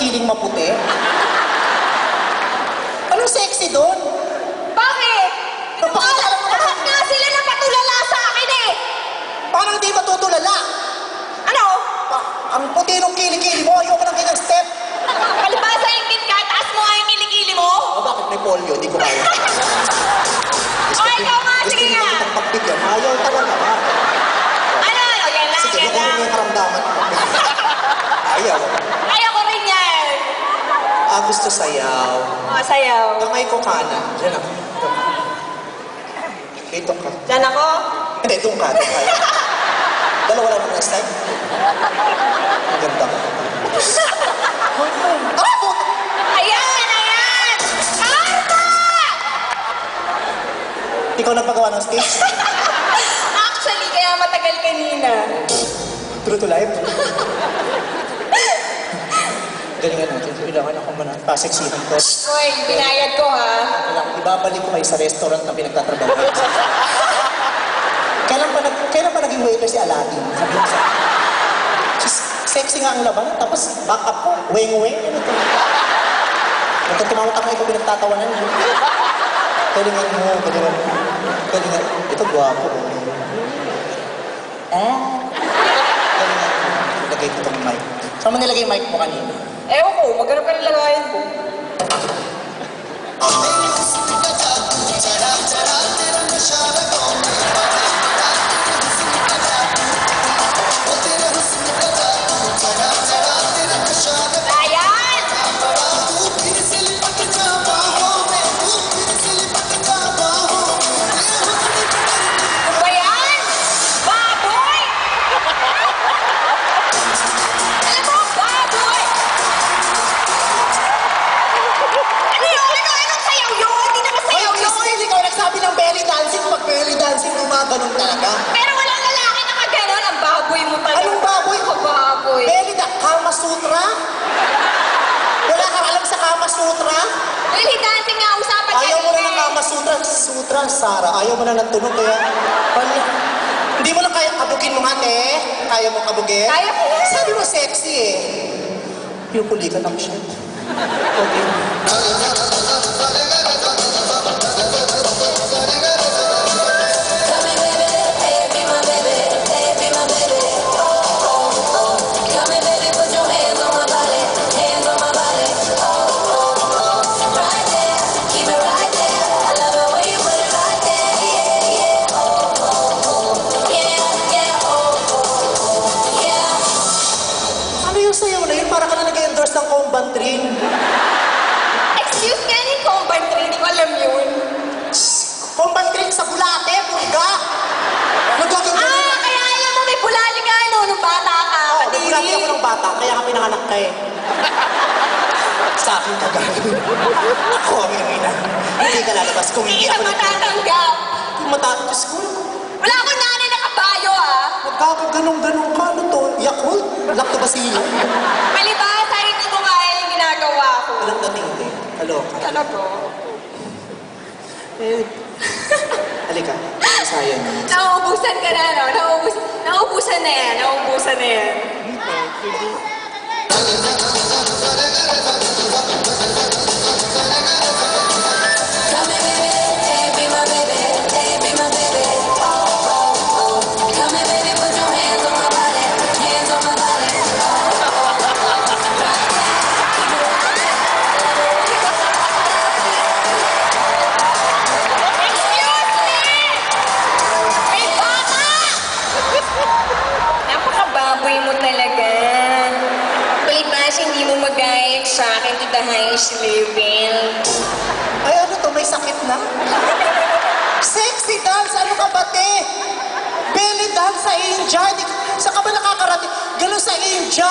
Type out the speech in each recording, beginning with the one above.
kinikiling maputi? Anong sexy doon? Bakit? Lahat nga sila na patulala sa akin eh! Paano hindi matutulala? Ano? Ang puti nung kilikili mo, ayoko ng ganyang step. Palibasa yung ka, taas mo nga yung kilikili mo? O bakit may polio? Di ko kaya. O ikaw nga, sige nga! Gusto ko pagbigyan. Ayaw talaga. Ano? O yan lang, Sige, yan nakuha lang. mo yung karamdaman. Ayaw. Ayaw ko rin yan! Gusto sayaw. O, sayaw. Kamay ko kanan. Diyan ako. Dito ka. Diyan ako? Hindi, doon ka. Doon ka. Dalawa lang ang next time. Ang ganda ka. Ayan! Ayan! Marta! Ikaw nagpagawa ng stage? Actually, kaya matagal kanina. True to life? Galingan natin. Kailangan ako muna. Paseksihan ko. Uy, binayad ko ha. Kailangan ibabalik ko kayo sa restaurant na pinagtatrabaho. Kailan pa naging waiter si Aladdin? Sabi ko sa sexy nga ang laban, tapos back up ko, weng-weng. Ano ito? Ito tumawag ako pinagtatawanan. Galingan mo, galingan mo. Galingan. Ito gwapo. Galingan mo. Nilagay ko itong mic. Saan mo nilagay yung mic mo kanina? Ewan ko, maghanap ka ng lagayan ko. Ayan! Ano ba yan? Baboy! Alam mo, baboy! Ano yun? Anong sayaw yun? Hindi naman Ay, sayaw yun! Christine, ikaw nagsabi ng belly dancing. Pag belly dancing, gumaganon talaga. Pero walang lalaki na kaganon. Ang baboy mo talaga. Anong baboy? Baboy. Belly da, Kama Sutra? Wala kang alam sa Kama Sutra? Belly dancing nga usapan Ayaw mo na kanina ng eh. Kama Sutra. Sutra, Sara. Ayaw mo na ng tunog, kaya... Hindi mo lang kaya kabugin mo, ate. Kaya mo kabugin? Kaya ko yan. Sabi mo sexy eh. Pinupulikan ako siya. Okay. Ano yung sayaw na yun? Para ka na nag-endorse ng Combantrin. Excuse me, ano yung Combantrin? Hindi ko alam yun. Combantrin sa Bulate, Bulga. Nagaganda yun. Kaya alam mo, may bulali ka, no? Nung bata ka, Oo, kadiri. nagulati ako ng bata, kaya ka pinanganak ka eh. Sa akin ka gagawin. Ako ang ina. Hindi ka lalabas kung Hindi hindi ka ako matatanggap. Kung matatas ko, Wala akong nanay na kabayo, ah. magkakaganong-ganong ka, ano to? Yakult? Lactobacillus? Palibasa, hindi ko kaya yung ginagawa ko. Walang dating din. Kaloka. Talaga? Eh, halika. Sayang. Nauubusan ka na, no? Nauubusan na yan. Nauubusan na yan. Excuse me! May bata! Napakababoy mo talaga. Palibas, hindi mo mag-ayak sa akin to the highest level. Ay, ano to? May sakit na? Sexy dance! Ano ka ba, te? Belly dance sa India. Saan ka ba nakakarating? Ganun sa India.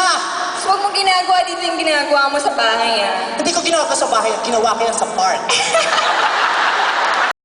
So, huwag mo ginagawa dito yung ginagawa mo sa bahay, ah. Hindi ko ginawa ka sa bahay. Ginawa ko yan sa park.